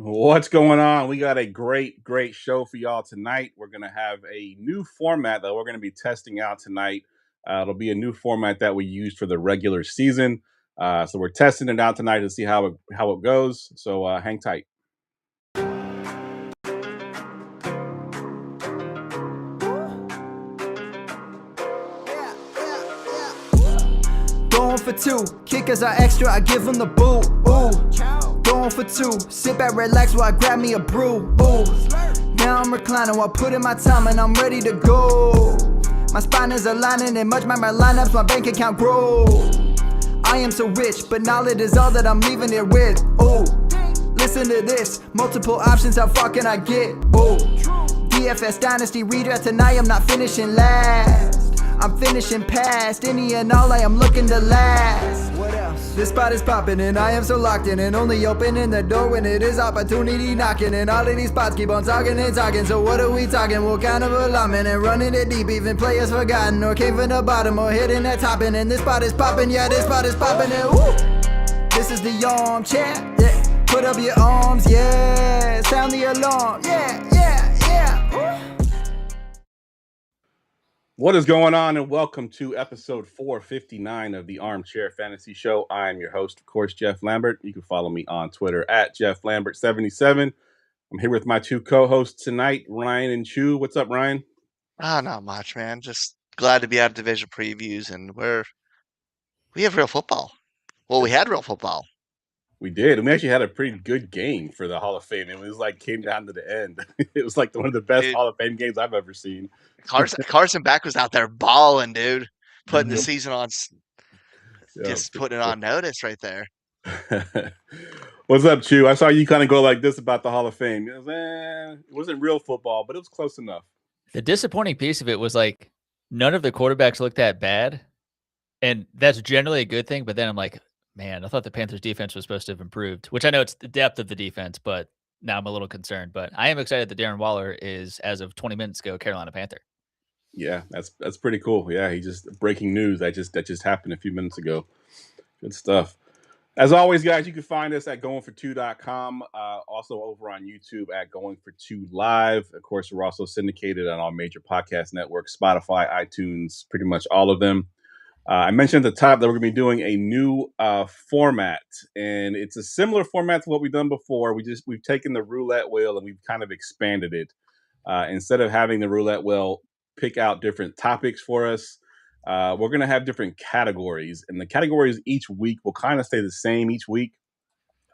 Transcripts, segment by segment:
What's going on? We got a great show for y'all tonight. We're going to have a new format that we're going to be testing out tonight. It'll be a new format that we use for the regular season. So we're testing it out tonight to see how it goes. So hang tight. Going for two, kickers are extra, I give them the boot. Ooh, going for two, sit back, relax while I grab me a brew. Ooh, now I'm reclining while putting my time and I'm ready to go. My spine is aligning and much my lineups, my bank account grow. I am so rich, but knowledge is all that I'm leaving it with. Ooh, listen to this, multiple options, how far can I get? Ooh, DFS Dynasty redraft tonight, I'm not finishing last. I'm finishing past any and all I am looking to last. What else? This spot is popping and I am so locked in and only opening the door when it is opportunity knocking. And all of these spots keep on talking and talking. So what are we talking? What kind of alignment? And running it deep, even players forgotten or came from the bottom or hitting that top end. And this spot is popping, yeah, this spot is popping. And woo! This is the Armchair, yeah. Put up your arms, yeah. Sound the alarm, yeah, yeah, yeah. Woo! What is going on, and welcome to episode 459 of the Armchair Fantasy Show. I am your host, of course, Geoff Lambert. You can follow me on Twitter at Geoff Lambert77. I'm here with my two co-hosts tonight, Ryan and Chu. What's up, Ryan? Not much, man. Just glad to be out of division previews, and we have real football. Well, we had real football. We did, and we actually had a pretty good game for the Hall of Fame. It was like came down to the end. It was like one of the best Dude. Hall of Fame games I've ever seen. Carson Beck was out there balling, dude, putting the season on, just putting it on notice right there. What's up, Chu? I saw you kind of go like this about the Hall of Fame. It wasn't real football, but it was close enough. The disappointing piece of it was like none of the quarterbacks looked that bad, and that's generally a good thing. But then I'm like, man, I thought the Panthers defense was supposed to have improved, which I know it's the depth of the defense, but now I'm a little concerned. But I am excited that Darren Waller is, as of 20 minutes ago, Carolina Panther. Yeah, that's pretty cool. Yeah, he just breaking news that just happened a few minutes ago. Good stuff. As always, guys, you can find us at goingfor2.com. Also over on YouTube at Going for Two Live. Of course, we're also syndicated on all major podcast networks, Spotify, iTunes, pretty much all of them. I mentioned at the top that we're going to be doing a new format, and it's a similar format to what we've done before. We've taken the roulette wheel and we've kind of expanded it. Instead of having the roulette wheel pick out different topics for us, we're going to have different categories, and the categories each week will kind of stay the same each week,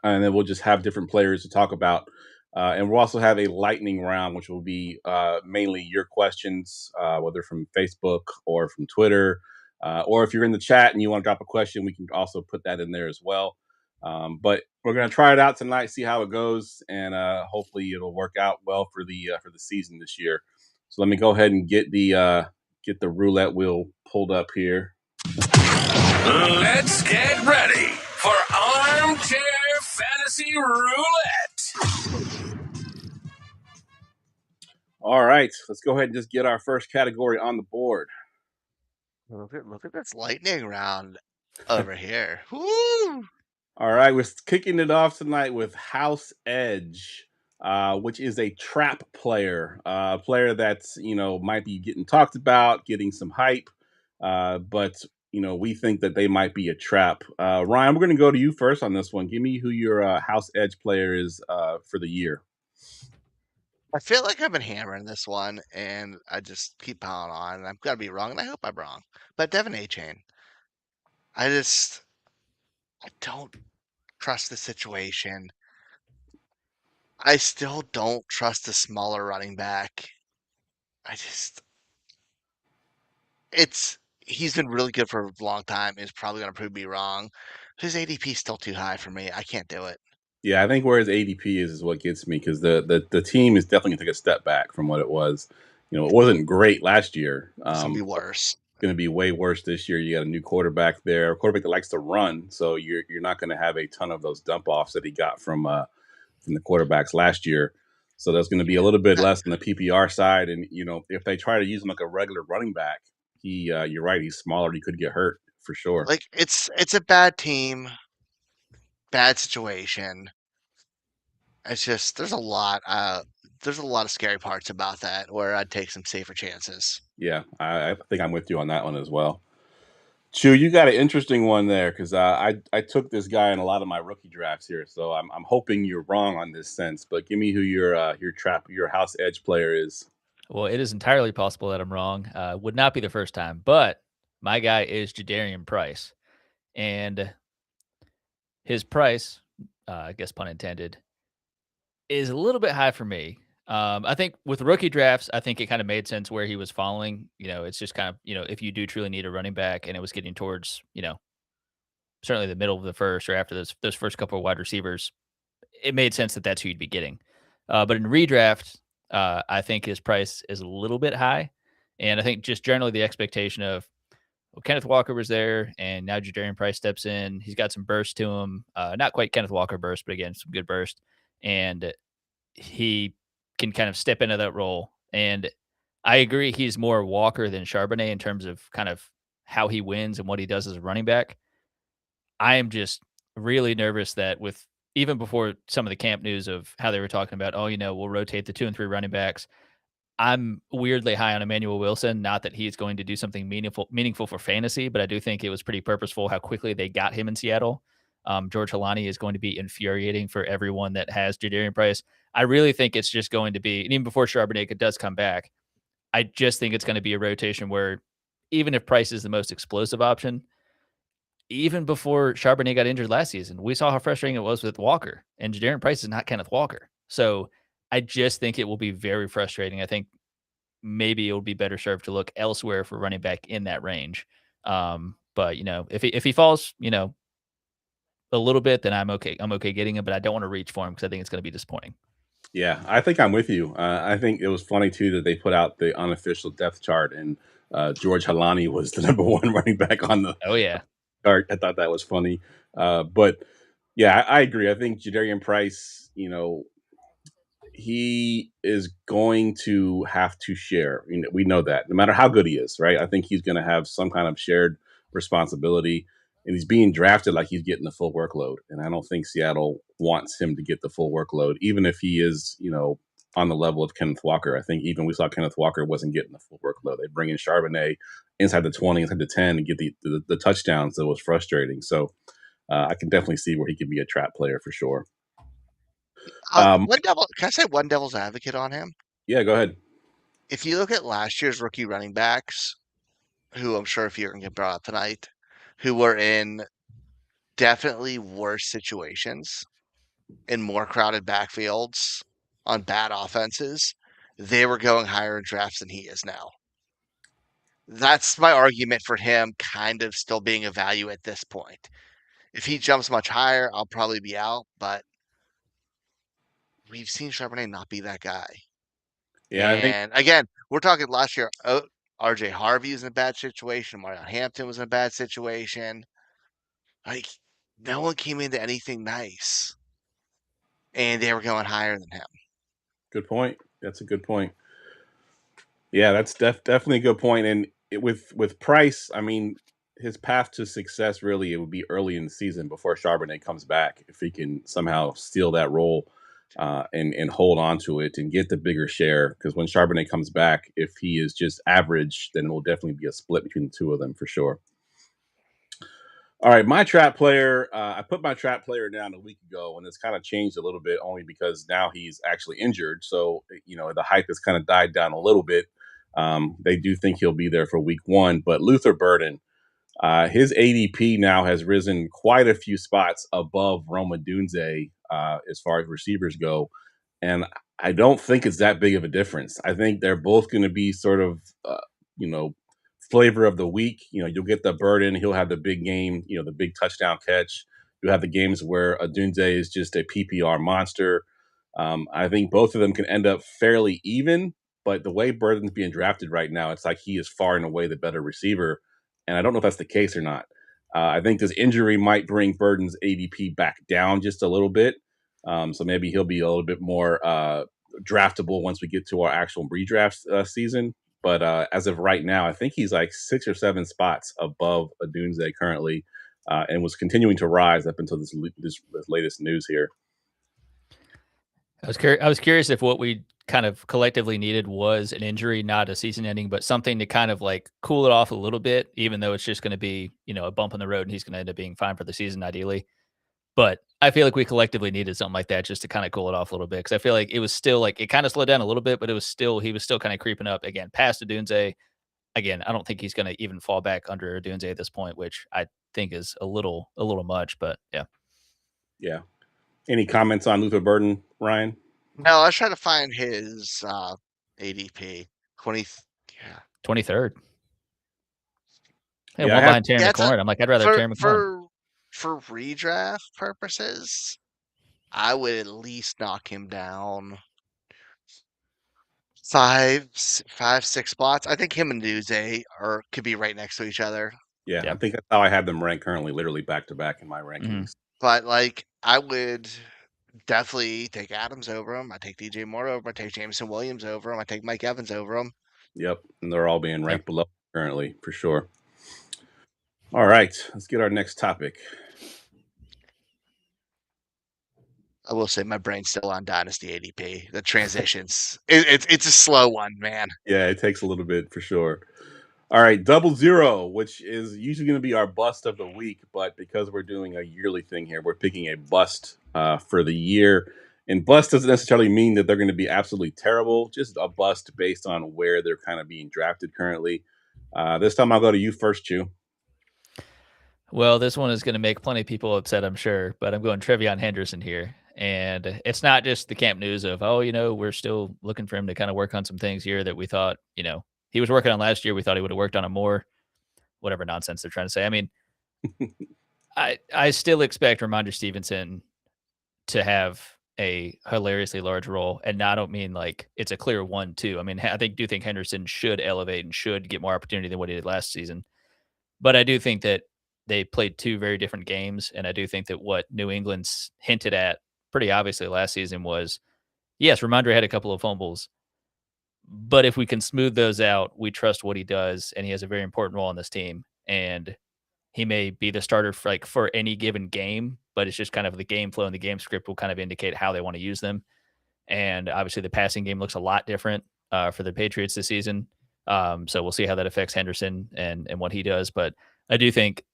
and then we'll just have different players to talk about. And we'll also have a lightning round, which will be mainly your questions, whether from Facebook or from Twitter, or if you're in the chat and you want to drop a question, we can also put that in there as well. But we're going to try it out tonight, see how it goes, and hopefully it'll work out well for the season this year. So let me go ahead and get the roulette wheel pulled up here. Let's get ready for Armchair Fantasy Roulette. All right, let's go ahead and just get our first category on the board. Look at this lightning round over here. Woo! All right, we're kicking it off tonight with House Edge, which is a trap player, a player that's, might be getting talked about, getting some hype, but, we think that they might be a trap. Ryan, we're going to go to you first on this one. Give me who your House Edge player is for the year. I feel like I've been hammering this one, and I just keep piling on, and I'm going to be wrong, and I hope I'm wrong. But Devin A-Chain, I don't trust the situation. I still don't trust the smaller running back. He's been really good for a long time. He's probably going to prove me wrong. His ADP is still too high for me. I can't do it. Yeah, I think where his ADP is what gets me, because the team is definitely going to take a step back from what it was. It wasn't great last year. It's going to be worse. It's going to be way worse this year. You got a new quarterback there, a quarterback that likes to run, so you're not going to have a ton of those dump offs that he got from the quarterbacks last year. So there's going to be a little bit less on the PPR side, and if they try to use him like a regular running back, you're right, he's smaller. He could get hurt for sure. Like it's a bad team, bad situation, It's just there's a lot of scary parts about that where I'd take some safer chances. Yeah, I think I'm with you on that one as well. Chew, you got an interesting one there because I took this guy in a lot of my rookie drafts here, so I'm hoping you're wrong on this sense. But give me who your house edge player is. Well, it is entirely possible that I'm wrong. Would not be the first time, but my guy is Jadarian Price, and his price, I guess pun intended, is a little bit high for me. I think with rookie drafts, I think it kind of made sense where he was falling. It's just kind of, if you do truly need a running back and it was getting towards, certainly the middle of the first or after those first couple of wide receivers, it made sense that that's who you'd be getting. But in redraft, I think his price is a little bit high. And I think just generally the expectation of, well, Kenneth Walker was there, and now Jadarian Price steps in. He's got some burst to him. Not quite Kenneth Walker burst, but again, some good burst. And he can kind of step into that role. And I agree he's more Walker than Charbonnet in terms of kind of how he wins and what he does as a running back. I am just really nervous that with even before some of the camp news of how they were talking about, we'll rotate the 2 and 3 running backs. I'm weirdly high on Emmanuel Wilson. Not that he's going to do something meaningful for fantasy, but I do think it was pretty purposeful how quickly they got him in Seattle. George Halani is going to be infuriating for everyone that has Jadarian Price. I really think it's just going to be, and even before Charbonnet does come back, I just think it's going to be a rotation where even if Price is the most explosive option, even before Charbonnet got injured last season, we saw how frustrating it was with Walker, and Jadarian Price is not Kenneth Walker. So I just think it will be very frustrating. I think maybe it would be better served to look elsewhere for running back in that range. But if he falls, a little bit, then I'm okay. I'm okay getting him, but I don't want to reach for him because I think it's going to be disappointing. Yeah, I think I'm with you. I think it was funny too that they put out the unofficial depth chart, and George Halani was the number one running back on the Oh yeah, chart. I thought that was funny. But yeah, I agree. I think Jadarian Price, he is going to have to share. We know that no matter how good he is, right? I think he's going to have some kind of shared responsibility, and he's being drafted like he's getting the full workload. And I don't think Seattle wants him to get the full workload, even if he is, on the level of Kenneth Walker. I think even we saw Kenneth Walker wasn't getting the full workload. They bring in Charbonnet inside the 20, inside the 10, and get the touchdowns. That was frustrating. So I can definitely see where he could be a trap player for sure. Can I say one devil's advocate on him? Yeah, go ahead. If you look at last year's rookie running backs, who I'm sure if you're going to get brought up tonight, who were in definitely worse situations, in more crowded backfields, on bad offenses, they were going higher in drafts than he is now. That's my argument for him kind of still being a value at this point. If he jumps much higher, I'll probably be out, but we've seen Charbonnet not be that guy. Yeah, I think And again, we're talking last year, RJ Harvey was in a bad situation. Omarion Hampton was in a bad situation. Like, no one came into anything nice. And they were going higher than him. good point. That's a good point. Yeah, that's definitely a good point. And with Price, I mean, his path to success really it would be early in the season before Charbonnet comes back. If he can somehow steal that role and hold on to it and get the bigger share, because when Charbonnet comes back, if he is just average, then it will definitely be a split between the two of them for sure. All right, my trap player. I put my trap player down a week ago, and it's kind of changed a little bit, only because now he's actually injured. So the hype has kind of died down a little bit. They do think he'll be there for week 1, but Luther Burden, his ADP now has risen quite a few spots above Roma Dunze as far as receivers go, and I don't think it's that big of a difference. I think they're both going to be sort of, flavor of the week. You'll get the Burden. He'll have the big game, the big touchdown catch. You'll have the games where Adunze is just a PPR monster. I think both of them can end up fairly even, but the way Burden's being drafted right now, it's like he is far and away the better receiver. And I don't know if that's the case or not. I think this injury might bring Burden's ADP back down just a little bit. So maybe he'll be a little bit more draftable once we get to our actual redraft season. But as of right now, I think he's like 6 or 7 spots above Adunze currently, and was continuing to rise up until this latest news here. I was curious if what we kind of collectively needed was an injury, not a season ending, but something to kind of like cool it off a little bit, even though it's just going to be, a bump in the road and he's going to end up being fine for the season, ideally. But I feel like we collectively needed something like that just to kind of cool it off a little bit. Cause I feel like it was still like, it kind of slowed down a little bit, but he was still kind of creeping up again past Adunze. Again, I don't think he's going to even fall back under Adunze at this point, which I think is a little much, but yeah. Yeah. Any comments on Luther Burden, Ryan? No, I was trying to find his ADP. 20. Yeah. 23rd. Yeah, Yeah, one behind Terry McLaurin. I'm like, I'd rather Terry McLaurin. For redraft purposes, I would at least knock him down 6 spots. I think him and Duze could be right next to each other. Yeah, Yeah. I think that's how I have them ranked currently, literally back to back in my rankings. But like, I would definitely take Adams over him. I take DJ Moore over him. I take Jameson Williams over him. I take Mike Evans over him. Yep, and they're all being ranked below currently for sure. All right, let's get our next topic. I will say my brain's still on Dynasty ADP. The transitions, it's a slow one, man. Yeah, it takes a little bit for sure. All right, 00, which is usually going to be our bust of the week, but because we're doing a yearly thing here, we're picking a bust for the year. And bust doesn't necessarily mean that they're going to be absolutely terrible, just a bust based on where they're kind of being drafted currently. This time I'll go to you first, Chew. Well, this one is going to make plenty of people upset, I'm sure, but I'm going Trevion Henderson here. And it's not just the camp news of, we're still looking for him to kind of work on some things here that we thought, he was working on last year. We thought he would have worked on it more, whatever nonsense they're trying to say. I mean, I still expect Ramondre Stevenson to have a hilariously large role. And I don't mean like it's a clear 1-2. I mean, I do think Henderson should elevate and should get more opportunity than what he did last season. But I do think that they played two very different games. And I do think that what New England's hinted at pretty obviously last season was, yes, Ramondre had a couple of fumbles, but if we can smooth those out, we trust what he does, and he has a very important role on this team. And he may be the starter for any given game, but it's just kind of the game flow and the game script will kind of indicate how they want to use them. And obviously, the passing game looks a lot different for the Patriots this season. So we'll see how that affects Henderson and what he does. But I do think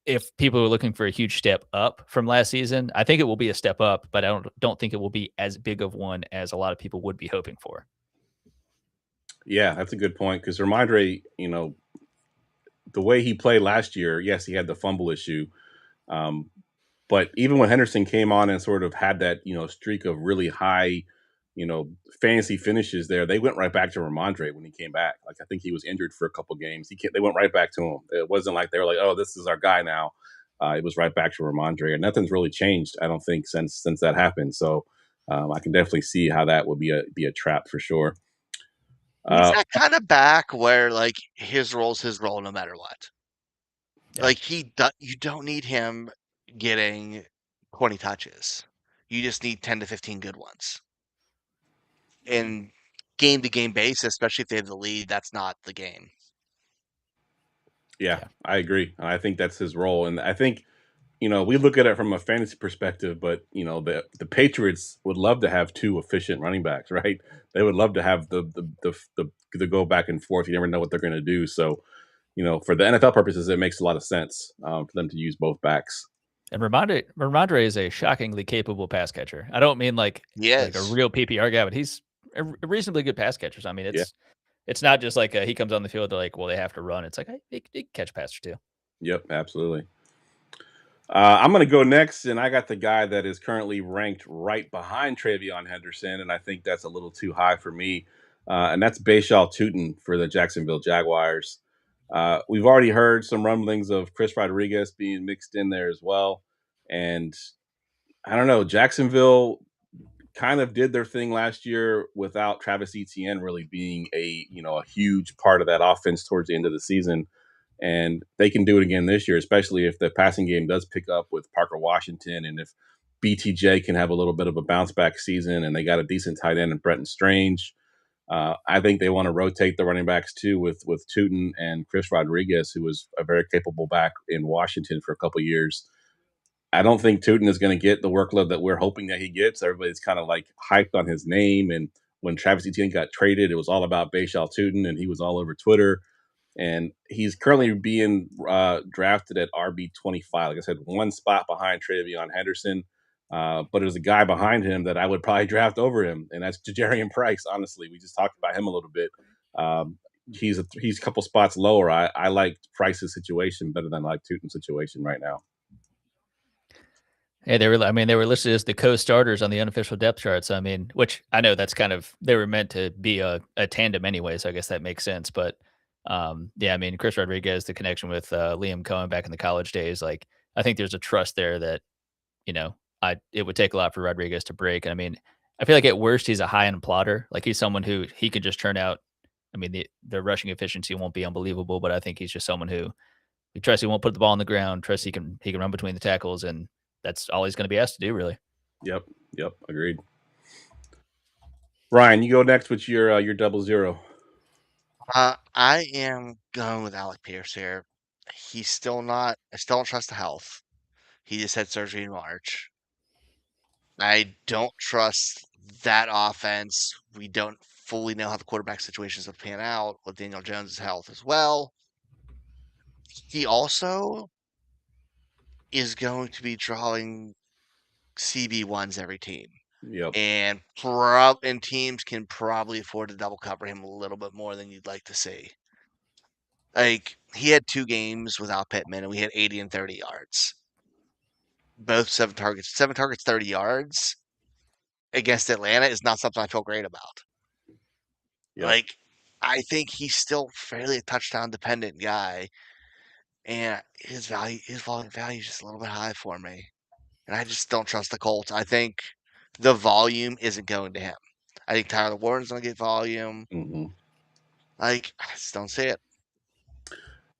if people are looking for a huge step up from last season, I think it will be a step up, but I don't think it will be as big of one as a lot of people would be hoping for. Yeah, that's a good point because Ramondre, the way he played last year, yes, he had the fumble issue. But even when Henderson came on and sort of had that, streak of really high, fantasy finishes there, they went right back to Ramondre when he came back. Like, I think he was injured for a couple games. They went right back to him. It wasn't like they were like, oh, this is our guy now. It was right back to Ramondre, and nothing's really changed, I don't think, since that happened. So I can definitely see how that would be a trap for sure. He's that kind of back where like his role's his role no matter what. Yeah. Like you don't need him getting 20 touches. You just need 10 to 15 good ones. In game-to-game basis, especially if they have the lead, that's not the game. Yeah, I agree. I think that's his role. And I think, we look at it from a fantasy perspective, but, the Patriots would love to have two efficient running backs, right? They would love to have the go back and forth. You never know what they're going to do. So, for the NFL purposes, it makes a lot of sense for them to use both backs. And Ramondre is a shockingly capable pass catcher. I don't mean like a real PPR guy, but he's a reasonably good pass catcher. So, I mean, it's not just like he comes on the field, they're like, well, they have to run. It's like, he can catch a pass or two. Yep, absolutely. I'm going to go next, and I got the guy that is currently ranked right behind Trevion Henderson, and I think that's a little too high for me, and that's Bashaw Tutin for the Jacksonville Jaguars. We've already heard some rumblings of Chris Rodriguez being mixed in there as well, and I don't know, Jacksonville kind of did their thing last year without Travis Etienne really being a huge part of that offense towards the end of the season. And they can do it again this year, especially if the passing game does pick up with Parker Washington and if BTJ can have a little bit of a bounce back season and they got a decent tight end in Bretton Strange. I think they want to rotate the running backs too with Tutin and Chris Rodriguez, who was a very capable back in Washington for a couple of years. I don't think Tootin is going to get the workload that we're hoping that he gets. Everybody's kind of like hyped on his name, and when Travis Etienne got traded, it was all about Bashal Tootin, and he was all over Twitter. And he's currently being drafted at RB25. Like I said, one spot behind Travion Henderson. But there's a guy behind him that I would probably draft over him, and that's Jajarian Price. Honestly, we just talked about him a little bit. He's a couple spots lower. I like Price's situation better than I like Tootin's situation right now. Yeah, they were listed as the co-starters on the unofficial depth charts. I mean, which I know that's kind of, they were meant to be a tandem anyway, so I guess that makes sense. But yeah, I mean, Chris Rodriguez, the connection with Liam Cohen back in the college days, like I think there's a trust there that, you know, it would take a lot for Rodriguez to break. And I mean, I feel like at worst he's a high-end plotter. Like he's someone who he can just turn out. I mean, the rushing efficiency won't be unbelievable, but I think he's just someone who he trusts he won't put the ball on the ground, trusts he can run between the tackles, and that's all he's going to be asked to do, really. Yep, agreed. Ryan, you go next with your 00. I am going with Alec Pierce here. I still don't trust the health. He just had surgery in March. I don't trust that offense. We don't fully know how the quarterback situations will pan out with Daniel Jones' health as well. He also is going to be drawing CB1s every team. Yep. And teams can probably afford to double cover him a little bit more than you'd like to see. Like, he had 2 games without Pittman, and we had 80 and 30 yards. Both 7 targets. 7 targets, 30 yards against Atlanta is not something I feel great about. Yep. Like, I think he's still fairly a touchdown-dependent guy, and his volume value is just a little bit high for me. And I just don't trust the Colts. I think the volume isn't going to him. I think Tyler Warren's going to get volume. Mm-hmm. Like, I just don't see it.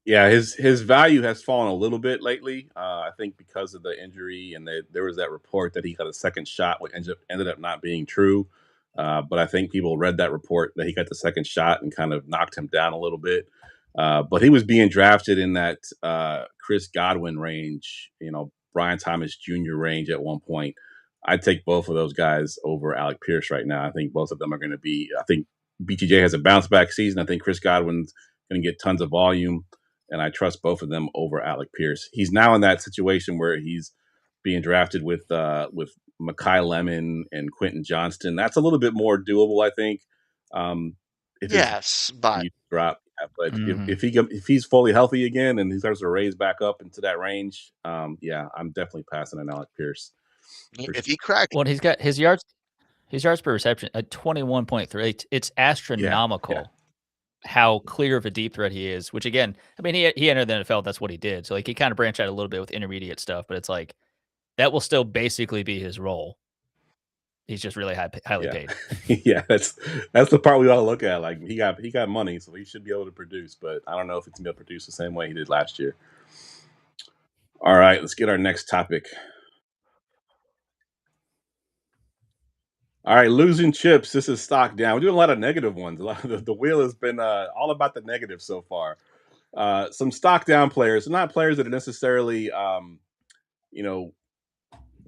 Yeah, his value has fallen a little bit lately. I think because of the injury, and there was that report that he got a second shot, which ended up not being true. But I think people read that report that he got the second shot and kind of knocked him down a little bit. But he was being drafted in that Chris Godwin range, Brian Thomas Jr. range at one point. I'd take both of those guys over Alec Pierce right now. I think both of them are going to be. I think BTJ has a bounce back season. I think Chris Godwin's going to get tons of volume. And I trust both of them over Alec Pierce. He's now in that situation where he's being drafted with Makai Lemon and Quentin Johnston. That's a little bit more doable, I think. Yes, but if he's fully healthy again and he starts to raise back up into that range, I'm definitely passing on Alec Pierce. If he cracks, well, he's got his yards per reception at 21.3. It's astronomical. Yeah. How clear of a deep threat he is, which again, I mean, he entered the NFL. That's what he did. So like he kind of branched out a little bit with intermediate stuff, but it's like that will still basically be his role. He's just really highly paid. Yeah, that's the part we ought to look at. Like he got money, so he should be able to produce. But I don't know if it's going to produce the same way he did last year. All right, let's get our next topic. All right, losing chips. This is stock down. We're doing a lot of negative ones. The wheel has been all about the negative so far. Some stock down players, not players that are necessarily,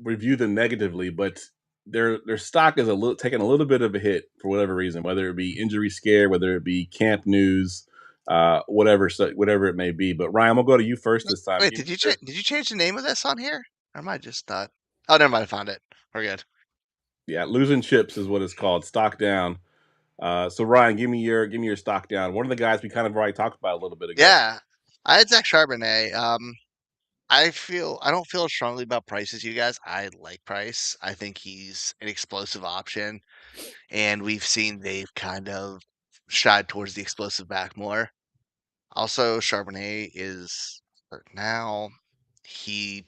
review them negatively, but their stock is taking a little bit of a hit for whatever reason, whether it be injury scare, whether it be camp news, whatever it may be. But Ryan, we'll go to you first this time. Wait, did you change the name of this on here? Or am I just not? Oh, never mind. I found it. We're good. Yeah, losing chips is what it's called. Stock down. So Ryan, give me your stock down. One of the guys we kind of already talked about a little bit ago. Yeah, I had Zach Charbonnet. I don't feel as strongly about Price as you guys. I like Price. I think he's an explosive option, and we've seen they've kind of shied towards the explosive back more. Also, Charbonnet is now he's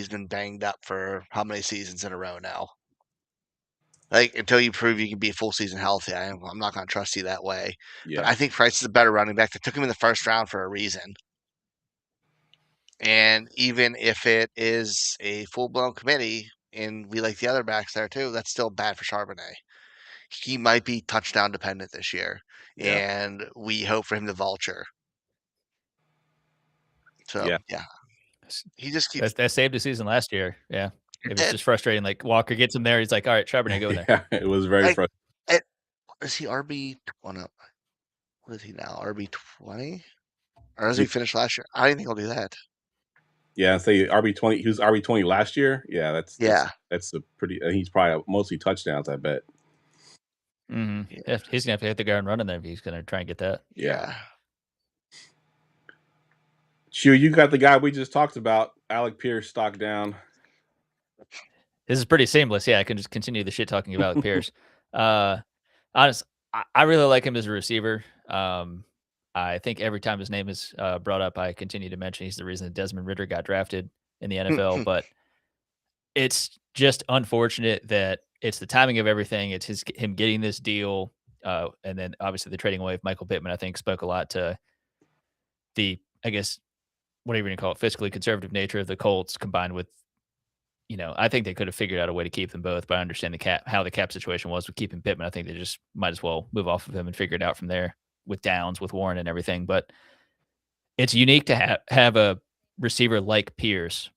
been banged up for how many seasons in a row now? Like, until you prove you can be full season healthy, I'm not going to trust you that way. Yeah. But I think Price is a better running back. They took him in the first round for a reason. And even if it is a full-blown committee, and we like the other backs there too, that's still bad for Charbonnet. He might be touchdown dependent this year, and we hope for him to vulture. So, yeah. He just keeps. That saved the season last year. Yeah. It was did. just frustrating. Like Walker gets him there. He's like, all right, Charbonnet, go in there. Yeah, it was very frustrating. Is he RB 20? What is he now? RB 20? Or does he finish last year? I didn't think he'll do that. Yeah, say RB20. He was RB20 last year. Yeah, that's a pretty. He's probably mostly touchdowns, I bet. Mm-hmm. Yeah. He's gonna have to hit the ground running there if he's gonna try and get that. Yeah. Chew, you got the guy we just talked about, Alec Pierce, stock down. This is pretty seamless. Yeah, I can just continue the shit talking about Alec Pierce. Honestly, I really like him as a receiver. I think every time his name is brought up, I continue to mention he's the reason that Desmond Ridder got drafted in the NFL. But it's just unfortunate that it's the timing of everything. It's him getting this deal, and then obviously the trading away of Michael Pittman, I think, spoke a lot to the, I guess, whatever you call it, fiscally conservative nature of the Colts, combined with, I think they could have figured out a way to keep them both, but I understand how the cap situation was with keeping Pittman. I think they just might as well move off of him and figure it out from there with Downs, with Warren and everything. But it's unique to have a receiver like Pierce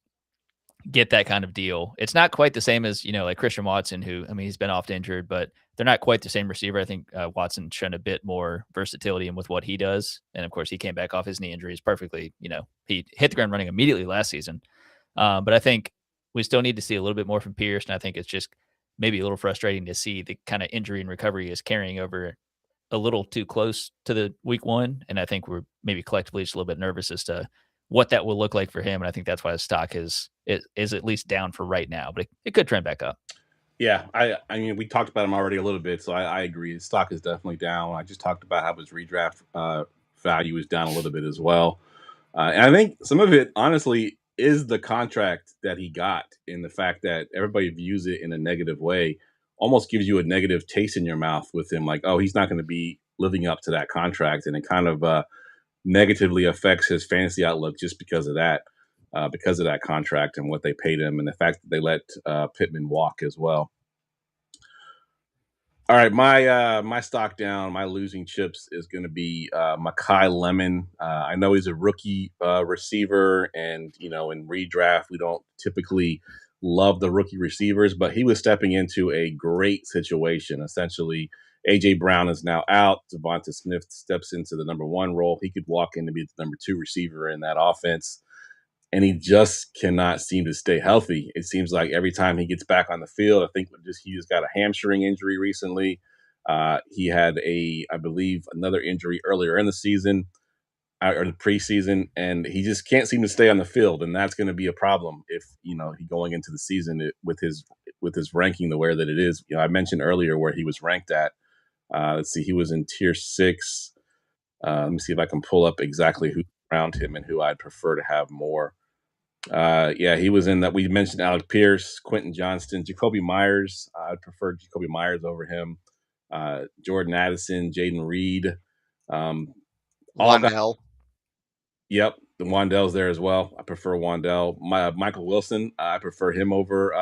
get that kind of deal. It's not quite the same as, like Christian Watson, who, he's been oft injured, but they're not quite the same receiver. I think Watson's shown a bit more versatility in with what he does. And of course, he came back off his knee injuries perfectly. He hit the ground running immediately last season. But I think we still need to see a little bit more from Pierce. And I think it's just maybe a little frustrating to see the kind of injury and recovery is carrying over a little too close to the week one. And I think we're maybe collectively just a little bit nervous as to what that will look like for him. And I think that's why his stock is at least down for right now, but it could trend back up. Yeah, I mean, we talked about him already a little bit, so I agree. His stock is definitely down. I just talked about how his redraft value is down a little bit as well. And I think some of it, honestly, is the contract that he got, in the fact that everybody views it in a negative way, almost gives you a negative taste in your mouth with him. Like, oh, he's not going to be living up to that contract. And it kind of negatively affects his fantasy outlook just because of that contract and what they paid him, and the fact that they let Pittman walk as well. All right, my stock down, my losing chips is going to be Makai Lemon. I know he's a rookie receiver, and in redraft we don't typically love the rookie receivers, but he was stepping into a great situation. Essentially, A.J. Brown is now out. Devonta Smith steps into the number one role. He could walk in to be the number two receiver in that offense. And he just cannot seem to stay healthy. It seems like every time he gets back on the field, I think he just got a hamstring injury recently. He had I believe, another injury earlier in the season or the preseason, and he just can't seem to stay on the field. And that's going to be a problem if he going into the season with his ranking the way that it is. I mentioned earlier where he was ranked at. Let's see, he was in tier 6. Let me see if I can pull up exactly who around him and who I'd prefer to have more. He was in that. We mentioned Alec Pierce, Quentin Johnston, Jacoby Myers. I'd prefer Jacoby Myers over him. Jordan Addison, Jaden Reed. Wandell. Yep, the Wandell's there as well. I prefer Wandell. Michael Wilson, I prefer him over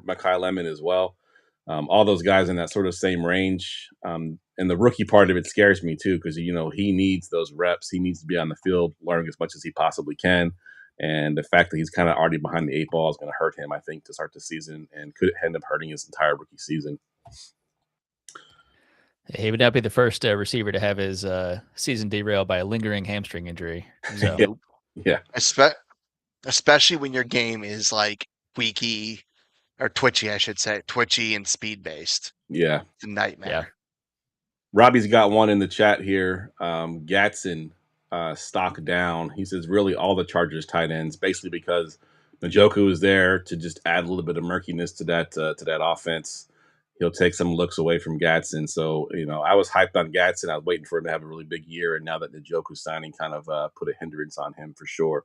Makai Lemon as well. All those guys in that sort of same range. And the rookie part of it scares me too, because he needs those reps. He needs to be on the field, learning as much as he possibly can. And the fact that he's kind of already behind the 8 ball is going to hurt him, I think, to start the season, and could end up hurting his entire rookie season. He would not be the first receiver to have his season derailed by a lingering hamstring injury. So. Yeah. Especially when your game is like weaky or twitchy, I should say, twitchy and speed based. Yeah. It's a nightmare. Yeah. Robbie's got one in the chat here. Gatson. Stock down. He says really all the Chargers tight ends, basically because Njoku is there to just add a little bit of murkiness to that offense. He'll take some looks away from Gatson. So I was hyped on Gatson. I was waiting for him to have a really big year, and now that Njoku signing kind of put a hindrance on him for sure.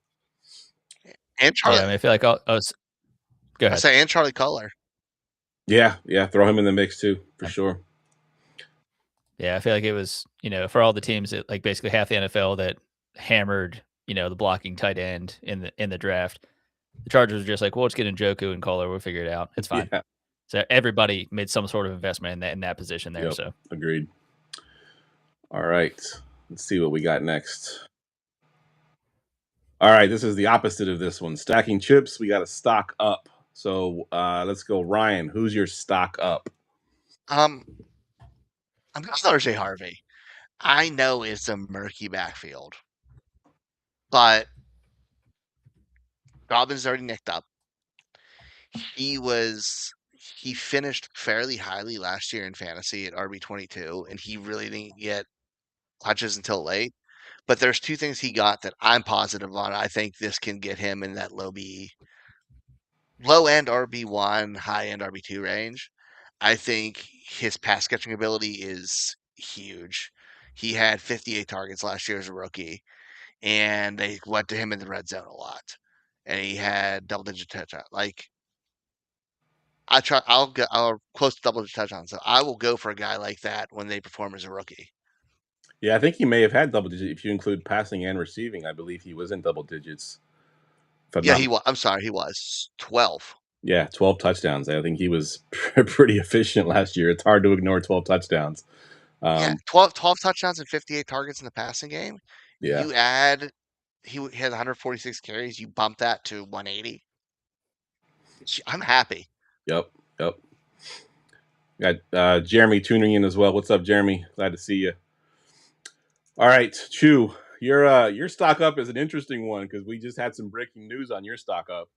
And Charlie, I feel like go ahead. I say and Charlie Collar. Yeah, throw him in the mix too for sure. Yeah, I feel like it was, for all the teams that like basically half the NFL that hammered, the blocking tight end in the draft, the Chargers were just like, well, let's get Njoku and Collar. We'll figure it out. It's fine. Yeah. So everybody made some sort of investment in that position there. Yep, so agreed. All right, let's see what we got next. All right, this is the opposite of this one. Stacking chips, we got to stock up. So let's go, Ryan. Who's your stock up? I'm going to RJ Harvey. I know it's a murky backfield, but Dobbins already nicked up. He finished fairly highly last year in fantasy at RB22, and he really didn't get touches until late. But there's two things he got that I'm positive on. I think this can get him in that low end RB1, high end RB2 range. I think his pass catching ability is huge. He had 58 targets last year as a rookie, and they went to him in the red zone a lot, and he had double-digit touchdown. Like I'll close to double-digit touchdowns. So I will go for a guy like that when they perform as a rookie. Yeah, I think he may have had double digits if you include passing and receiving. I believe he was in double digits. Yeah, he was. I'm sorry, he was 12. Yeah, 12 touchdowns. I think he was pretty efficient last year. It's hard to ignore 12 touchdowns. Yeah, 12 touchdowns and 58 targets in the passing game. Yeah. You add, he had 146 carries. You bump that to 180. I'm happy. Yep. Got Jeremy tuning in as well. What's up, Jeremy? Glad to see you. All right, Chew, your stock up is an interesting one because we just had some breaking news on your stock up.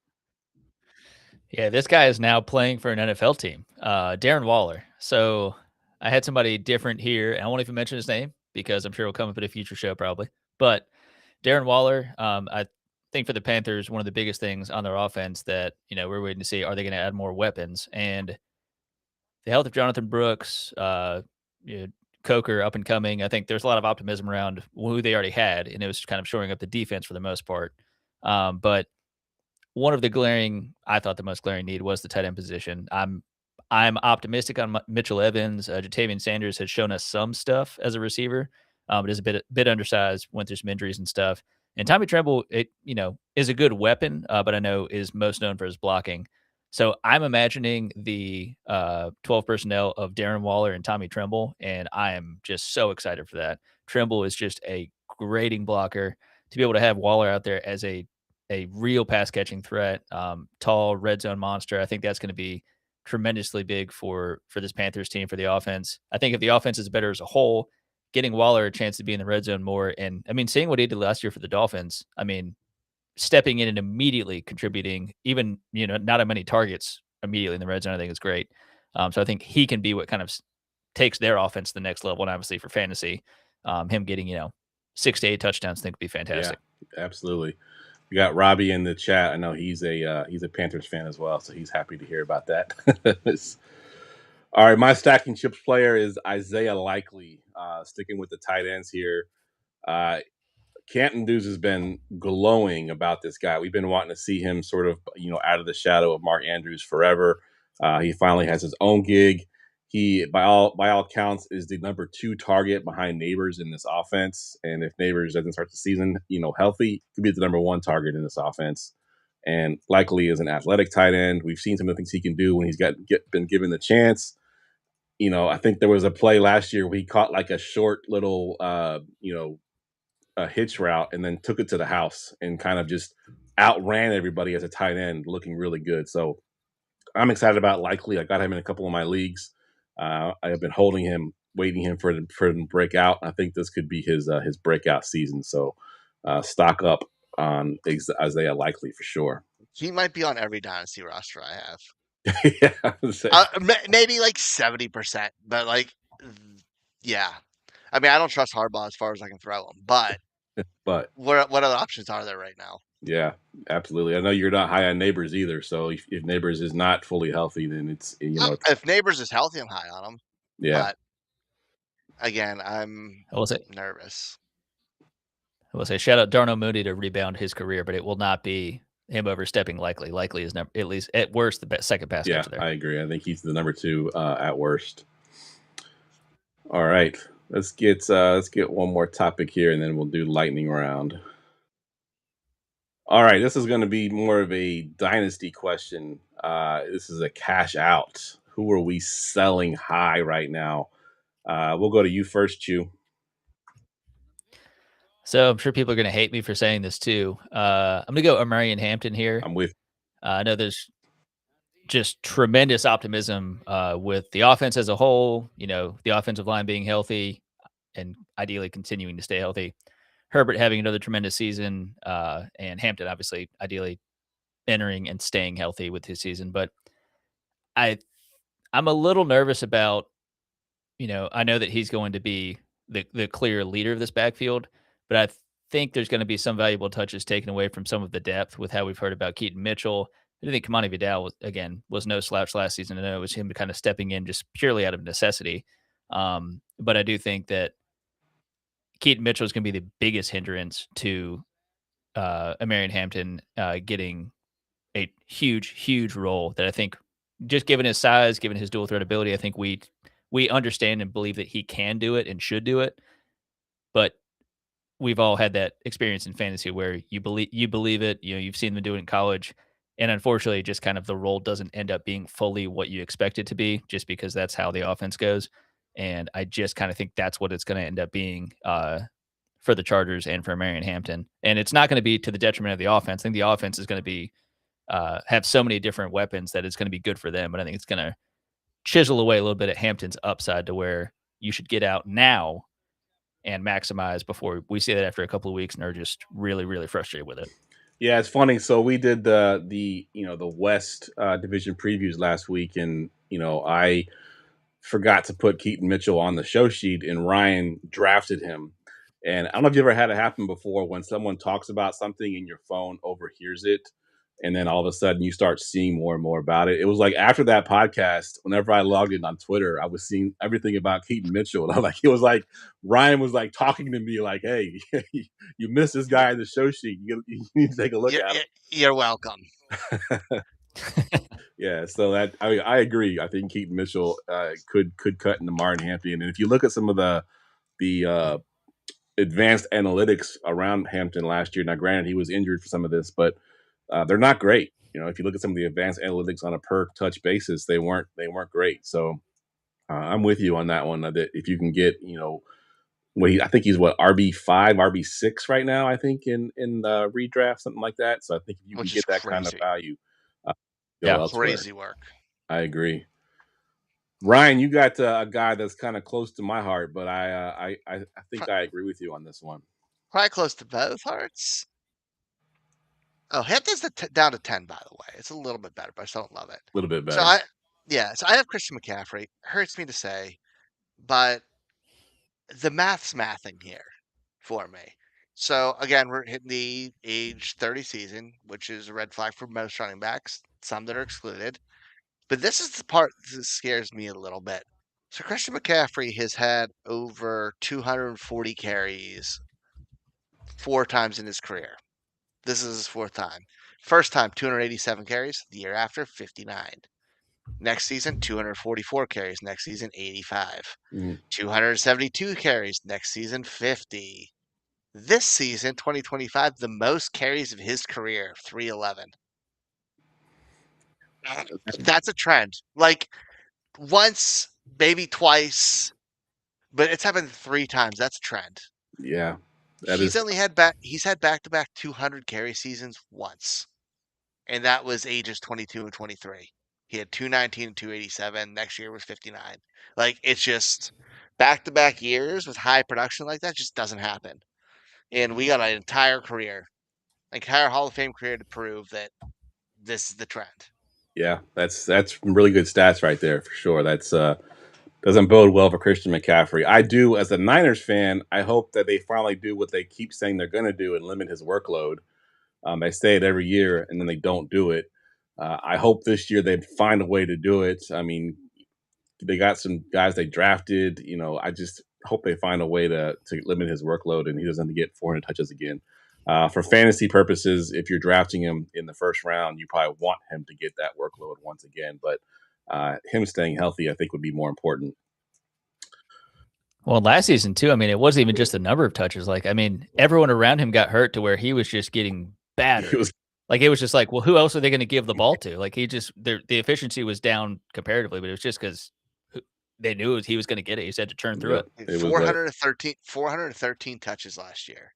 Yeah, this guy is now playing for an NFL team, Darren Waller. So I had somebody different here, and I won't even mention his name because I'm sure he'll come up in a future show probably. But Darren Waller, I think for the Panthers, one of the biggest things on their offense that we're waiting to see, are they going to add more weapons? And the health of Jonathan Brooks, Coker up and coming. I think there's a lot of optimism around who they already had, and it was kind of shoring up the defense for the most part. But one of I thought the most glaring need was the tight end position. I'm optimistic on Mitchell Evans. Jatavian Sanders has shown us some stuff as a receiver, but is a bit undersized, went through some injuries and stuff. And Tommy Tremble, is a good weapon, but I know is most known for his blocking. So I'm imagining the 12 personnel of Darren Waller and Tommy Tremble, and I am just so excited for that. Tremble is just a grading blocker. To be able to have Waller out there as a real pass catching threat, tall red zone monster, I think that's going to be tremendously big for this Panthers team, for the offense. I think if the offense is better as a whole, getting Waller a chance to be in the red zone more, and I mean, seeing what he did last year for the Dolphins, I mean, stepping in and immediately contributing, even not as many targets immediately in the red zone, I think is great. So I think he can be what kind of takes their offense to the next level, and obviously for fantasy, him getting 6 to 8 touchdowns, I think would be fantastic. Yeah, absolutely. We got Robbie in the chat. I know he's a Panthers fan as well, so he's happy to hear about that. All right, my stacking chips player is Isaiah Likely. Sticking with the tight ends here. Canton Dudes has been glowing about this guy. We've been wanting to see him sort of, out of the shadow of Mark Andrews forever. He finally has his own gig. He, by all counts, is the number 2 target behind Nabers in this offense. And if Nabers doesn't start the season, healthy, could be the number 1 target in this offense. And Likely is an athletic tight end. We've seen some of the things he can do when he's been given the chance. I think there was a play last year where he caught like a short little, a hitch route and then took it to the house and kind of just outran everybody as a tight end, looking really good. So I'm excited about Likely. I got him in a couple of my leagues. I have been holding him, waiting for him to break out. I think this could be his breakout season. So stock up on Isaiah Likely for sure. He might be on every dynasty roster I have. Yeah, maybe like 70%, but yeah. I mean, I don't trust Harbaugh as far as I can throw him, but what other options are there right now? Yeah, absolutely. I know you're not high on Nabers either. So if Nabers is not fully healthy, then it's if Nabers is healthy, I'm high on him. Yeah. But again, I'm nervous. I will say shout out Darnell Mooney to rebound his career, but it will not be him overstepping Likely. Likely is at least at worst the second pass catcher there. I agree. I think he's the number 2 at worst. All right, let's get one more topic here, and then we'll do lightning round. All right, this is going to be more of a dynasty question. This is a cash out. Who are we selling high right now? We'll go to you first, Chew. So I'm sure people are going to hate me for saying this too. I'm going to go Omarion Hampton here. I'm with. I know there's just tremendous optimism with the offense as a whole. The offensive line being healthy and ideally continuing to stay healthy. Herbert having another tremendous season, and Hampton obviously ideally entering and staying healthy with his season. But I'm a little nervous about, I know that he's going to be the clear leader of this backfield, but I think there's going to be some valuable touches taken away from some of the depth with how we've heard about Keaton Mitchell. I think Kamani Vidal was no slouch last season. I know it was him kind of stepping in just purely out of necessity. But I do think that Keaton Mitchell is going to be the biggest hindrance to Omarion Hampton getting a huge, huge role that I think, just given his size, given his dual threat ability, I think we understand and believe that he can do it and should do it. But we've all had that experience in fantasy where you believe it, you've seen them do it in college. And unfortunately, just kind of the role doesn't end up being fully what you expect it to be, just because that's how the offense goes. And I just kind of think that's what it's going to end up being for the Chargers and for Omarion Hampton. And it's not going to be to the detriment of the offense. I think the offense is going to be have so many different weapons that it's going to be good for them. But I think it's going to chisel away a little bit at Hampton's upside to where you should get out now and maximize before we see that after a couple of weeks and are just really, really frustrated with it. Yeah, it's funny. So we did the West division previews last week, and I forgot to put Keaton Mitchell on the show sheet, and Ryan drafted him. And I don't know if you ever had it happen before when someone talks about something and your phone overhears it, and then all of a sudden you start seeing more and more about it. It was like after that podcast, whenever I logged in on Twitter, I was seeing everything about Keaton Mitchell. And it was like Ryan was like talking to me like, hey, you missed this guy in the show sheet. You need to take a look at him. You're welcome. Yeah, so I agree. I think Keaton Mitchell could cut into Martin Hampton. And if you look at some of the advanced analytics around Hampton last year, now granted he was injured for some of this, but they're not great. If you look at some of the advanced analytics on a per touch basis, they weren't great. So I'm with you on that one. That if you can get, I think he's RB5, RB6 right now. I think in redraft, something like that. So I think if you can get that kind of value, crazy work. I agree. Ryan, you got a guy that's kind of close to my heart, but I think I agree with you on this one. Probably close to both hearts. Oh, Hampton's down to 10, by the way. It's a little bit better, but I still don't love it. A little bit better. So I have Christian McCaffrey. Hurts me to say, but the math's mathing here for me. So again, we're hitting the age 30 season, which is a red flag for most running backs, some that are excluded. But this is the part that scares me a little bit. So Christian McCaffrey has had over 240 carries 4 times in his career. This is his 4th time. First time, 287 carries. The year after, 59. Next season, 244 carries. Next season, 85. 272 carries. Next season, 50. This season, 2025, the most carries of his career, 311. That's a trend. Like once, maybe twice, but it's happened 3 times. That's a trend. Yeah. He's had back-to-back 200 carry seasons once, and that was ages 22 and 23. He had 219 and 287. Next year was 59. Like it's just back-to-back years with high production like that just doesn't happen. And we got an entire career, entire Hall of Fame career to prove that this is the trend. Yeah, that's really good stats right there for sure. That's doesn't bode well for Christian McCaffrey. I do, as a Niners fan, I hope that they finally do what they keep saying they're going to do and limit his workload. They say it every year, and then they don't do it. I hope this year they find a way to do it. I mean, they got some guys they drafted. I just hope they find a way to limit his workload and he doesn't get 400 touches again. For fantasy purposes, if you're drafting him in the first round, you probably want him to get that workload once again. But him staying healthy, I think, would be more important. Well, last season too, I mean, it wasn't even just the number of touches. Everyone around him got hurt to where he was just getting battered. It was just like, well, who else are they going to give the ball to? The efficiency was down comparatively, but it was just because they knew he was going to get it. He said to turn through it. 413 touches last year.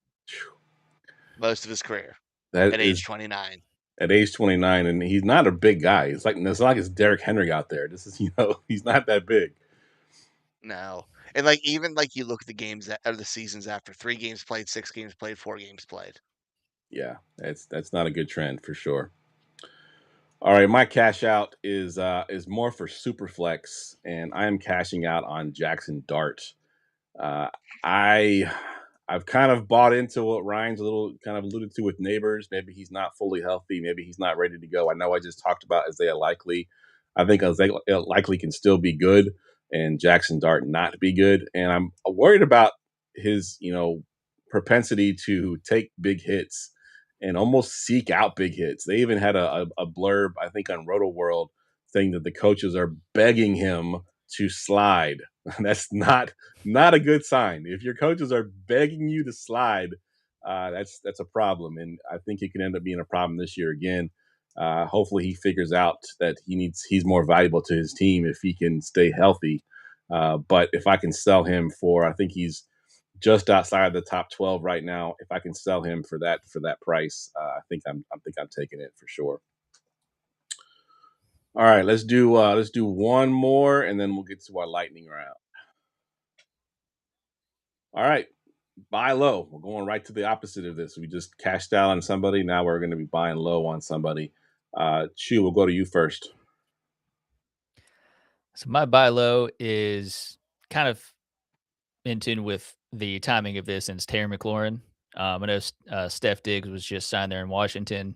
Most of his career That at is age 29. at age 29, and he's not a big guy. It's not like it's Derrick Henry out there. This is he's not that big. No. And like even like you look at the games that or the seasons after 3 games played, 6 games played, 4 games played. Yeah, that's not a good trend for sure. All right, my cash out is more for Superflex, and I am cashing out on Jackson Dart. Uh, I I've kind of bought into what Ryan's a little kind of alluded to with Nabers. Maybe he's not fully healthy. Maybe he's not ready to go. I know I just talked about Isaiah Likely. I think Isaiah Likely can still be good, and Jackson Dart not be good. And I'm worried about his propensity to take big hits and almost seek out big hits. They even had a blurb, I think, on Roto World saying that the coaches are begging him to slide. That's not a good sign. If your coaches are begging you to slide, that's a problem, and I think it can end up being a problem this year again. Hopefully, he figures out that he's more valuable to his team if he can stay healthy. But if I can sell him for, I think he's just outside of the top 12 right now. If I can sell him for that price, I think I'm taking it for sure. All right, let's do one more, and then we'll get to our lightning round. All right, buy low. We're going right to the opposite of this. We just cashed out on somebody. Now we're going to be buying low on somebody. Chu, we'll go to you first. So my buy low is kind of in tune with the timing of this, and it's Terry McLaurin. I know Steph Diggs was just signed there in Washington.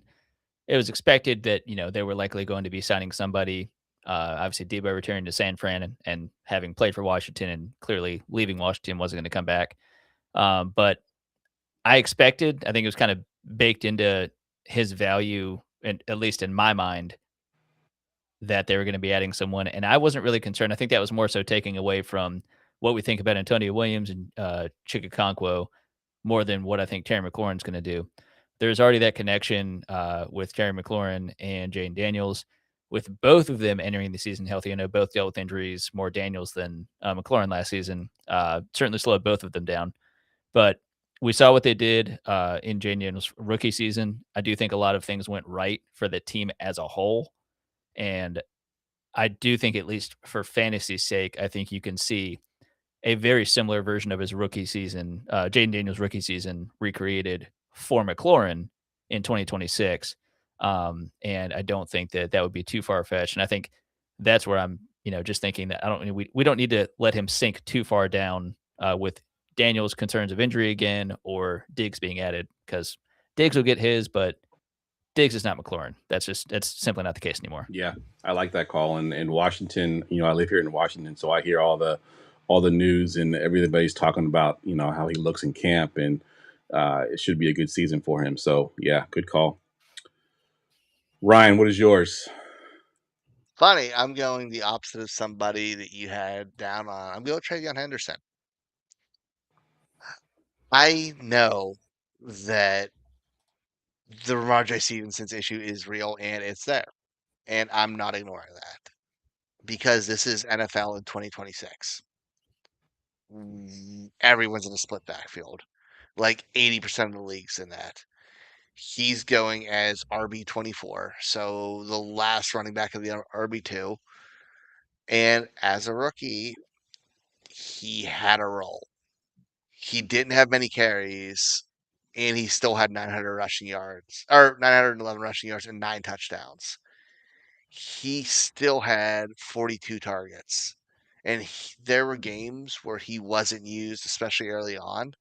It was expected that they were likely going to be signing somebody. Obviously, Debo returning to San Fran and having played for Washington, and clearly leaving Washington wasn't going to come back. But I think it was kind of baked into his value, and at least in my mind, that they were going to be adding someone, and I wasn't really concerned. I think that was more so taking away from what we think about Antonio Williams and Chikakonkwo more than what I think Terry McLaurin's going to do. There's already that connection with Terry McLaurin and Jane Daniels, with both of them entering the season healthy. I know both dealt with injuries, more Daniels than McLaurin last season. Certainly slowed both of them down. But we saw what they did in Jane Daniels' rookie season. I do think a lot of things went right for the team as a whole. And I do think, at least for fantasy's sake, I think you can see a very similar version of his rookie season, Jaden Daniels' rookie season, recreated for McLaurin in 2026. And I don't think that would be too far fetched. And I think that's where I'm, just thinking that we don't need to let him sink too far down with Daniels' concerns of injury again, or Diggs being added, because Diggs will get his, but Diggs is not McLaurin. That's simply not the case anymore. Yeah, I like that call. And in Washington, I live here in Washington, so I hear all the news, and everybody's talking about how he looks in camp, and it should be a good season for him. So yeah, good call. Ryan, what is yours? Funny, I'm going the opposite of somebody that you had down on. I'm going Travion Henderson. I know that the Ramondre Stevenson's issue is real and it's there. And I'm not ignoring that because this is NFL in 2026. Everyone's in a split backfield. Like 80% of the league's in that. He's going as RB24, so the last running back of the RB2. And as a rookie, he had a role. He didn't have many carries, and he still had 900 rushing yards, or 911 rushing yards and 9 touchdowns. He still had 42 targets. And there were games where he wasn't used, especially early on.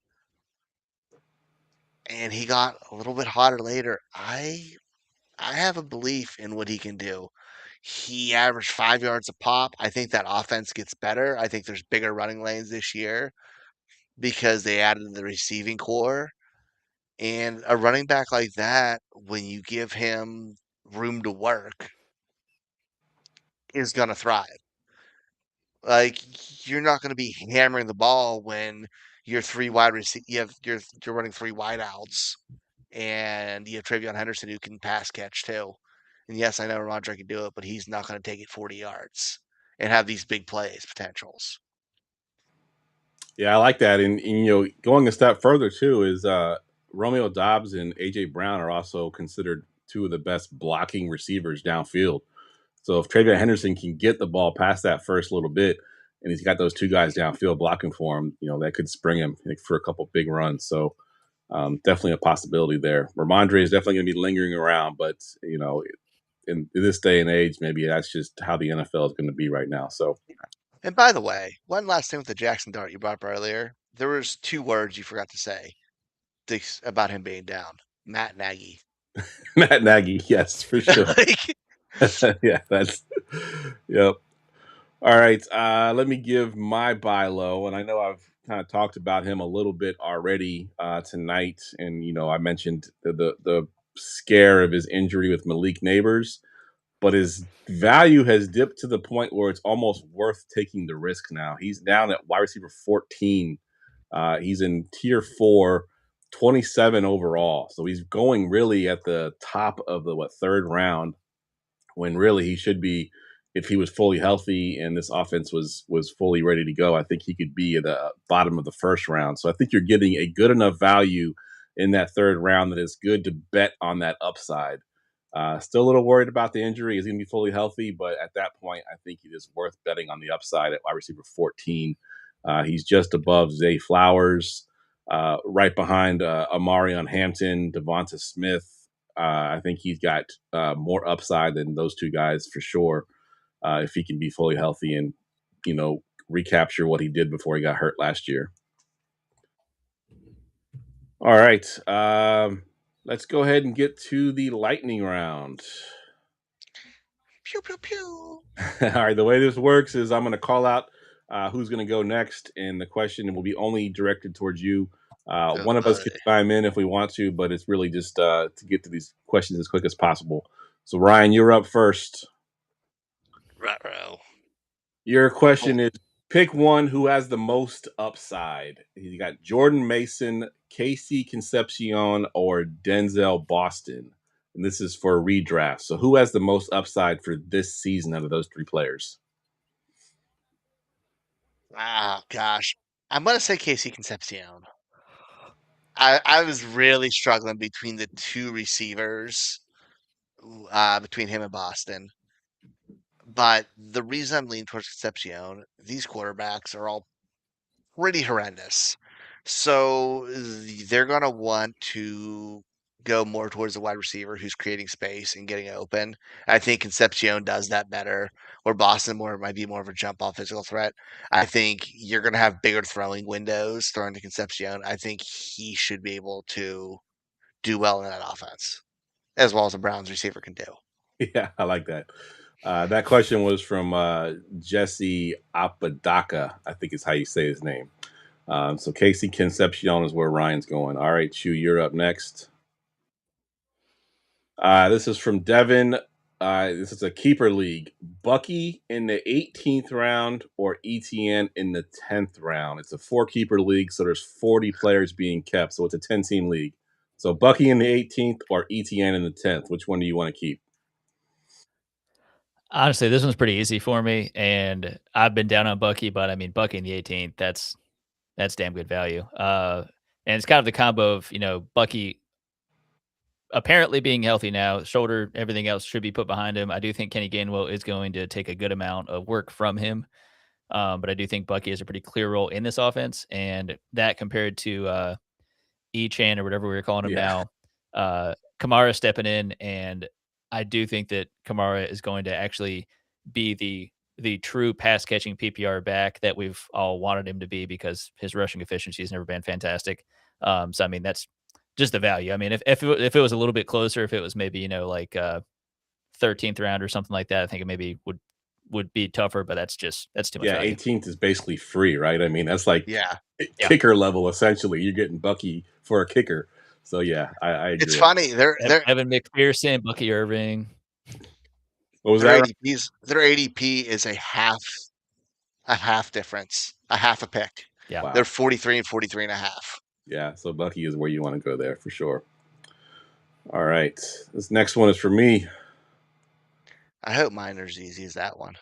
And he got a little bit hotter later. I have a belief in what he can do. He averaged 5 yards a pop. I think that offense gets better. I think there's bigger running lanes this year because they added the receiving core. And a running back like that, when you give him room to work, is going to thrive. Like, you're not going to be hammering the ball when you're you're running 3 wide outs, and you have Travion Henderson who can pass catch too. And yes, I know Ramondre can do it, but he's not going to take it 40 yards and have these big plays potentials. Yeah, I like that. And going a step further too is Romeo Doubs and A.J. Brown are also considered two of the best blocking receivers downfield. So if TreVeyon Henderson can get the ball past that first little bit, and he's got those two guys downfield blocking for him, that could spring him for a couple big runs. So definitely a possibility there. Ramondre is definitely going to be lingering around, but in this day and age, maybe that's just how the NFL is going to be right now. So, And by the way, one last thing with the Jackson Dart you brought up earlier, there was 2 words you forgot to say about him being down. Matt Nagy. Matt Nagy, yes, for sure. Yeah, yep. All right, let me give my buy low, and I know I've kind of talked about him a little bit already tonight, and I mentioned the scare of his injury with Malik Nabers, but his value has dipped to the point where it's almost worth taking the risk now. He's down at wide receiver 14. He's in tier 4, 27 overall, so he's going really at the top of the third round, when really he should be. If he was fully healthy and this offense was fully ready to go, I think he could be at the bottom of the first round. So I think you're getting a good enough value in that third round that it's good to bet on that upside. Still a little worried about the injury. He's going to be fully healthy, but at that point, I think it is worth betting on the upside at wide receiver 14. He's just above Zay Flowers, right behind Omarion Hampton, Devonta Smith. I think he's got more upside than those two guys for sure. If he can be fully healthy and, recapture what he did before he got hurt last year. All right. Let's go ahead and get to the lightning round. Pew, pew, pew. All right. The way this works is I'm going to call out who's going to go next, and the question will be only directed towards you. One of us can chime in if we want to, but it's really just to get to these questions as quick as possible. So, Ryan, you're up first. Ruh-roh. Your question is, pick one who has the most upside. You got Jordan Mason, Casey Concepcion, or Denzel Boston. And this is for a redraft. So who has the most upside for this season out of those 3 players? Oh, gosh. I'm going to say Casey Concepcion. I was really struggling between the 2 receivers, between him and Boston. But the reason I'm leaning towards Concepcion, these quarterbacks are all pretty horrendous. So they're going to want to go more towards the wide receiver who's creating space and getting open. I think Concepcion does that better, where Boston might be more of a jump-off physical threat. I think you're going to have bigger throwing windows thrown to Concepcion. I think he should be able to do well in that offense, as well as a Browns receiver can do. Yeah, I like that. That question was from Jesse Apodaca, I think is how you say his name. So Casey Concepcion is where Ryan's going. All right, Chew, you're up next. This is from Devin. This is a keeper league. Bucky in the 18th round or ETN in the 10th round. It's a 4-keeper league, so there's 40 players being kept. So it's a 10-team league. So Bucky in the 18th or ETN in the 10th. Which one do you want to keep? Honestly, this one's pretty easy for me, and I've been down on Bucky, but I mean Bucky in the 18th, that's damn good value. And it's kind of the combo of, Bucky apparently being healthy now, shoulder, everything else should be put behind him. I do think Kenny Gainwell is going to take a good amount of work from him. But I do think Bucky has a pretty clear role in this offense, and that compared to E-Chan or whatever we were calling him now, Kamara stepping in, and I do think that Kamara is going to actually be the true pass catching PPR back that we've all wanted him to be, because his rushing efficiency has never been fantastic. So I mean, that's just the value. I mean, if it was a little bit closer, if it was maybe 13th round or something like that, I think it maybe would be tougher. But that's too much. Yeah, value. 18th is basically free, right? I mean, that's like kicker level essentially. You're getting Bucky for a kicker. So yeah, I agree. It's funny. They're Evan McPherson, Bucky Irving. What was that? Their ADP is a half difference, a half a pick. Yeah, wow. They're 43 and 43 and a half. Yeah, so Bucky is where you want to go there for sure. All right, this next one is for me. I hope mine are as easy as that one.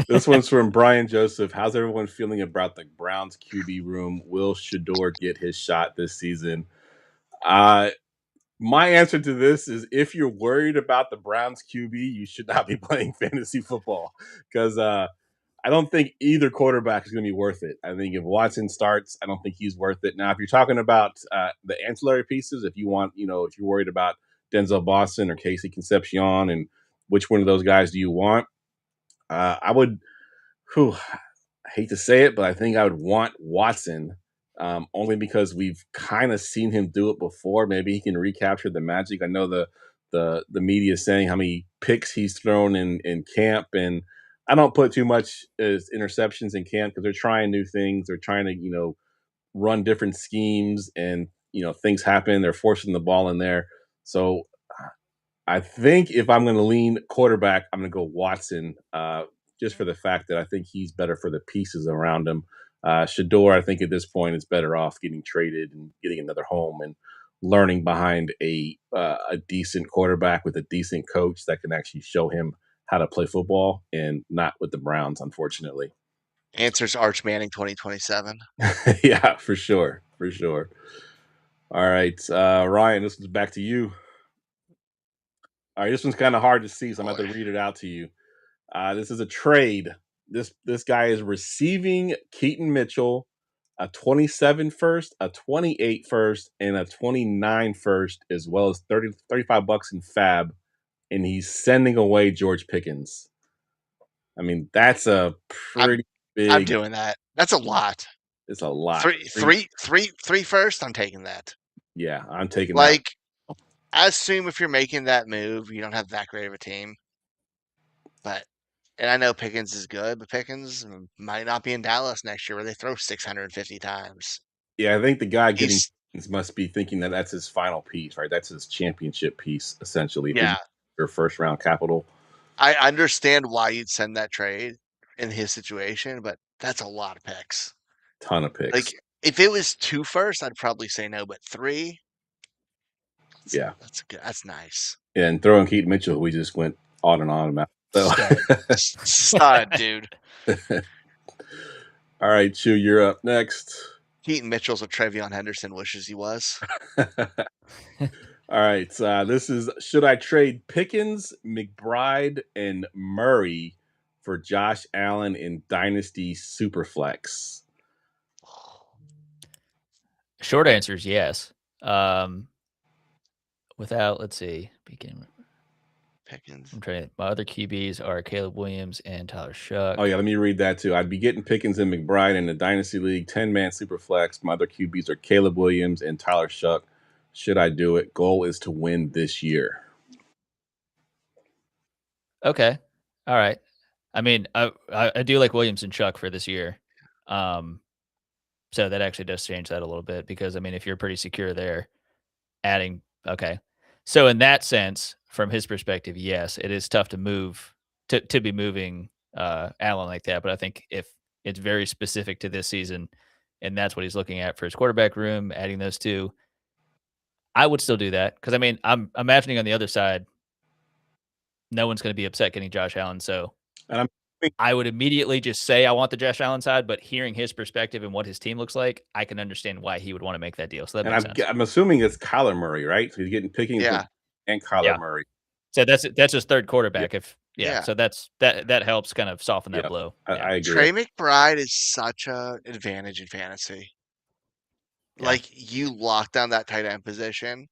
This one's from Brian Joseph. How's everyone feeling about the Browns QB room? Will Shador get his shot this season? My answer to this is if you're worried about the Browns QB, you should not be playing fantasy football because I don't think either quarterback is going to be worth it. I think if Watson starts, I don't think he's worth it. Now, if you're talking about the ancillary pieces, if you want, if you're worried about Denzel Boston or Casey Concepcion and which one of those guys do you want, I would, I hate to say it, but I think I would want Watson only because we've kind of seen him do it before. Maybe he can recapture the magic. I know the media is saying how many picks he's thrown in camp, and I don't put too much as interceptions in camp because they're trying new things. They're trying to run different schemes, and things happen. They're forcing the ball in there. So I think if I'm going to lean quarterback, I'm going to go Watson. Just for the fact that I think he's better for the pieces around him. Shador, I think at this point is better off getting traded and getting another home and learning behind a decent quarterback with a decent coach that can actually show him how to play football, and not with the Browns, unfortunately. Answers Arch Manning 2027. Yeah, for sure. All right, Ryan, this one's back to you. All right, this one's kind of hard to see, so I'm going to have to read it out to you. This is a trade. This guy is receiving Keaton Mitchell, a 27 first, a 28 first, and a 29 first, as well as $35 in fab, and he's sending away George Pickens. I mean, that's a pretty big. I'm doing that. That's a lot. It's a lot. Three first. I'm taking that. Yeah, I'm taking that. I assume if you're making that move, you don't have that great of a team. And I know Pickens is good, but Pickens might not be in Dallas next year where they throw 650 times. Yeah, I think the guy getting Pickens must be thinking that that's his final piece, right? That's his championship piece, essentially. Yeah. Your first round capital. I understand why you'd send that trade in his situation, but that's a lot of picks. Ton of picks. Like, if it was 2 first, I'd probably say no, but 3? That's nice. Yeah, and throwing Keaton Mitchell, we just went on and on about. So. Stud, dude. All right, Chew, you're up next. Keaton Mitchell's what Trevion Henderson wishes he was. All right, this is, should I trade Pickens, McBride, and Murray for Josh Allen in Dynasty Superflex? Short answer is yes. Without, let's see, beginning. Pickens. I'm trying. My other QBs are Caleb Williams and Tyler Shuck. Oh yeah, let me read that too. I'd be getting Pickens and McBride in the Dynasty League 10-man Superflex. My other QBs are Caleb Williams and Tyler Shuck. Should I do it? Goal is to win this year. Okay, all right. I mean, I do like Williams and Shuck for this year. So that actually does change that a little bit because I mean, if you're pretty secure there, adding okay. So in that sense, from his perspective, yes, it is tough to move to be moving Allen like that. But I think if it's very specific to this season, and that's what he's looking at for his quarterback room, adding those two, I would still do that because I mean, I'm imagining on the other side, no one's going to be upset getting Josh Allen. So I would immediately just say I want the Josh Allen side, but hearing his perspective and what his team looks like, I can understand why he would want to make that deal. So that makes sense. I'm assuming it's Kyler Murray, right? So he's getting Pickens and Kyler Murray. So that's his third quarterback. So that helps kind of soften that blow. I agree. Trey McBride is such an advantage in fantasy. Yeah. Like you lock down that tight end position,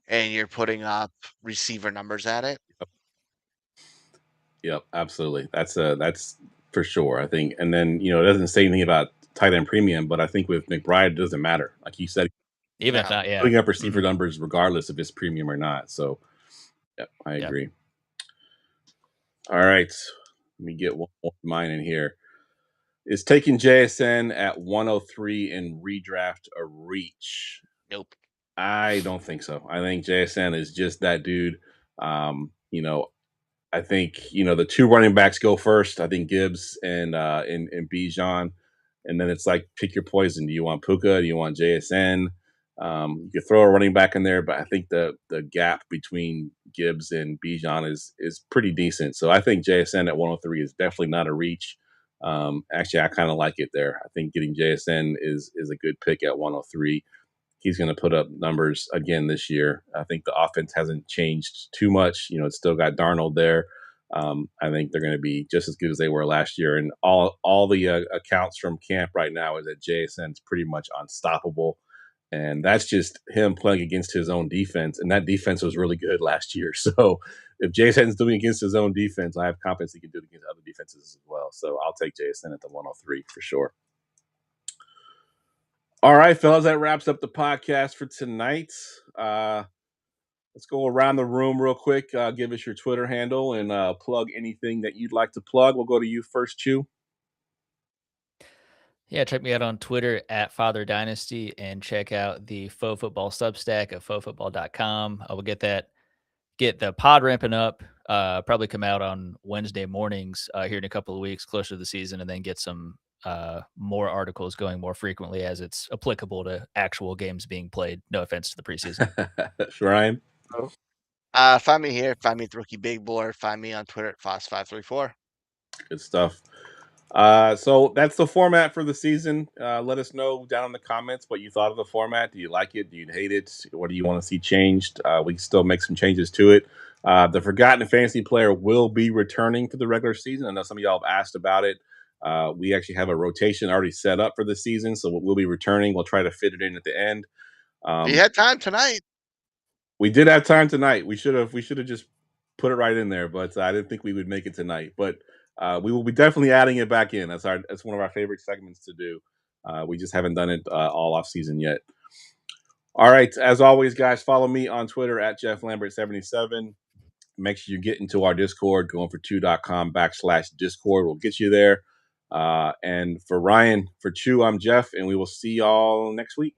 and you're putting up receiver numbers at it. Yep, absolutely. That's for sure. I think, and then it doesn't say anything about tight end premium, but I think with McBride it doesn't matter. Like you said, even if not, putting up receiver numbers regardless if it's premium or not. So, I agree. All right, let me get one more of mine in here. Is taking JSN at 103 and redraft a reach? Nope. I don't think so. I think JSN is just that dude. I think the two running backs go first. I think Gibbs and Bijan, and then it's like pick your poison. Do you want Puka? Do you want JSN? You could throw a running back in there, but I think the gap between Gibbs and Bijan is pretty decent. So I think JSN at 103 is definitely not a reach. Actually, I kind of like it there. I think getting JSN is a good pick at 103. He's going to put up numbers again this year. I think the offense hasn't changed too much. It's still got Darnold there. I think they're going to be just as good as they were last year. And all the accounts from camp right now is that JSN is pretty much unstoppable. And that's just him playing against his own defense. And that defense was really good last year. So if JSN's doing against his own defense, I have confidence he can do it against other defenses as well. So I'll take JSN at the 103 for sure. All right, fellas, that wraps up the podcast for tonight. Let's go around the room real quick. Give us your Twitter handle and plug anything that you'd like to plug. We'll go to you first, Chew. Yeah, check me out on Twitter at Father Dynasty and check out the Faux Football Substack at fauxfootball.com. I will get the pod ramping up, probably come out on Wednesday mornings here in a couple of weeks, closer to the season, and then get some more articles going more frequently as it's applicable to actual games being played. No offense to the preseason. Ryan? Find me here. Find me at Rookie Big Board. Find me on Twitter at Foss534. Good stuff. So that's the format for the season. Let us know down in the comments what you thought of the format. Do you like it? Do you hate it? What do you want to see changed? We can still make some changes to it. The Forgotten Fantasy Player will be returning for the regular season. I know some of y'all have asked about it. We actually have a rotation already set up for the season, so we'll be returning. We'll try to fit it in at the end. You had time tonight. We did have time tonight. We should have just put it right in there, but I didn't think we would make it tonight. But we will be definitely adding it back in. That's one of our favorite segments to do. We just haven't done it all off season yet. All right. As always, guys, follow me on Twitter at Jeff Lambert77. Make sure you get into our Discord, goingfor2.com/Discord. We'll get you there. And for Ryan, for Chew, I'm Jeff, and we will see y'all next week.